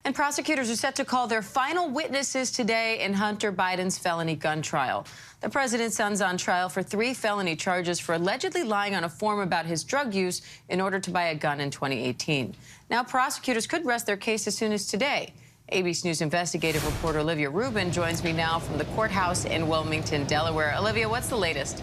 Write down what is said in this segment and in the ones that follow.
And prosecutors are set to call their final witnesses today in Hunter Biden's felony gun trial. The president's son's on trial for 3 felony charges for allegedly lying on a form about his drug use in order to buy a gun in 2018. Now, prosecutors could rest their case as soon as today. ABC News investigative reporter Olivia Rubin joins me now from the courthouse in Wilmington, Delaware. Olivia, what's the latest?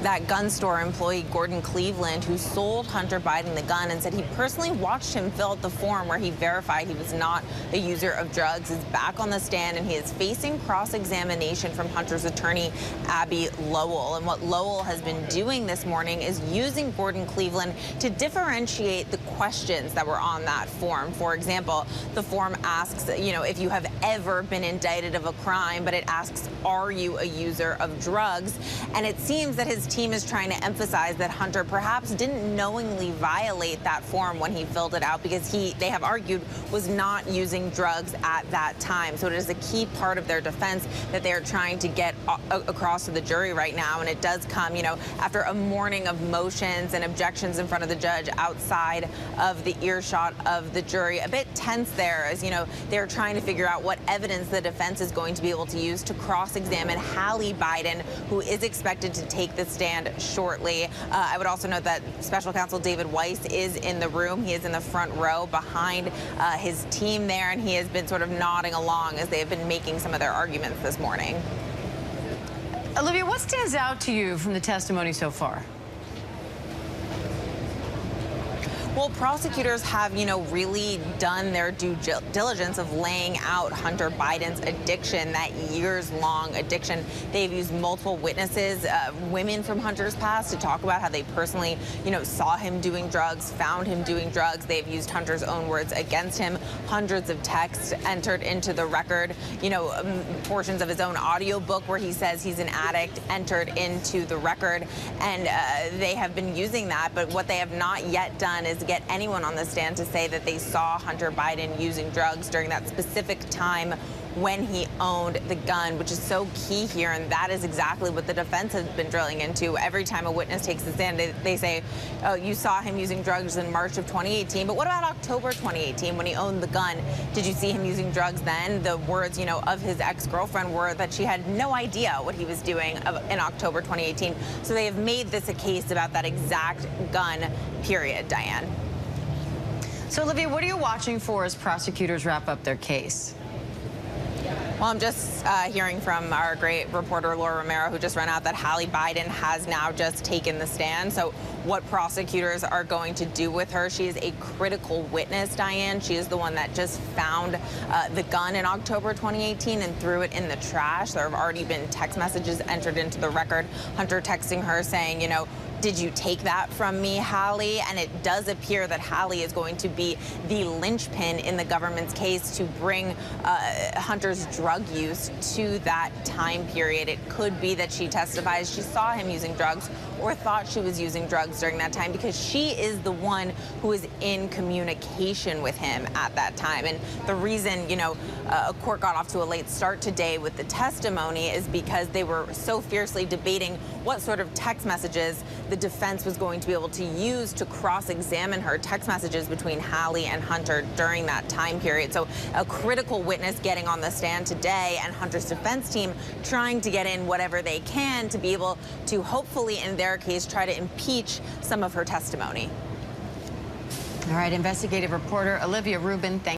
That gun store employee, Gordon Cleveland, who sold Hunter Biden the gun and said he personally watched him fill out the form where he verified he was not a user of drugs, is back on the stand, and he is facing cross-examination from Hunter's attorney, Abby Lowell. And what Lowell has been doing this morning is using Gordon Cleveland to differentiate the questions that were on that form. For example, the form asks, if you have ever been indicted of a crime, but it asks, are you a user of drugs? And it seems that his team is trying to emphasize that Hunter perhaps didn't knowingly violate that form when he filled it out, because they have argued, was not using drugs at that time. So it is a key part of their defense that they are trying to get across to the jury right now. And it does come, after a morning of motions and objections in front of the judge outside of the earshot of the jury. A bit tense there, as they're trying to figure out what evidence the defense is going to be able to use to cross-examine Hallie Biden, who is expected to take the stand shortly. I would also note that Special Counsel David Weiss is in the room. He is in the front row behind his team there, and he has been sort of nodding along as they have been making some of their arguments this morning. Olivia, what stands out to you from the testimony so far? Well, prosecutors have, really done their due diligence of laying out Hunter Biden's addiction, that years-long addiction. They've used multiple witnesses, women from Hunter's past, to talk about how they personally, saw him doing drugs, found him doing drugs. They've used Hunter's own words against him. Hundreds of texts entered into the record. Portions of his own audiobook where he says he's an addict entered into the record. And they have been using that, but what they have not yet done is get anyone on the stand to say that they saw Hunter Biden using drugs during that specific time when he owned the gun, which is so key here. And that is exactly what the defense has been drilling into. Every time a witness takes the stand, they say, oh, you saw him using drugs in March of 2018, but what about October 2018 when he owned the gun? Did you see him using drugs then? The words, of his ex-girlfriend were that she had no idea what he was doing in October 2018. So they have made this a case about that exact gun, period, Diane. So, Olivia, what are you watching for as prosecutors wrap up their case? Well, I'm just hearing from our great reporter, Laura Romero, who just ran out, that Hallie Biden has now just taken the stand. So what prosecutors are going to do with her? She is a critical witness, Diane. She is the one that just found the gun in October 2018 and threw it in the trash. There have already been text messages entered into the record. Hunter texting her saying, did you take that from me, Hallie? And it does appear that Hallie is going to be the linchpin in the government's case to bring Hunter's drug use to that time period. It could be that she testifies she saw him using drugs or thought she was using drugs during that time, because she is the one who is in communication with him at that time. And the reason, a court got off to a late start today with the testimony is because they were so fiercely debating what sort of text messages the defense was going to be able to use to cross-examine her, text messages between Hallie and Hunter during that time period. So a critical witness getting on the stand today, and Hunter's defense team trying to get in whatever they can to be able to hopefully, in their case, try to impeach some of her testimony. All right, investigative reporter Olivia Rubin, thank you.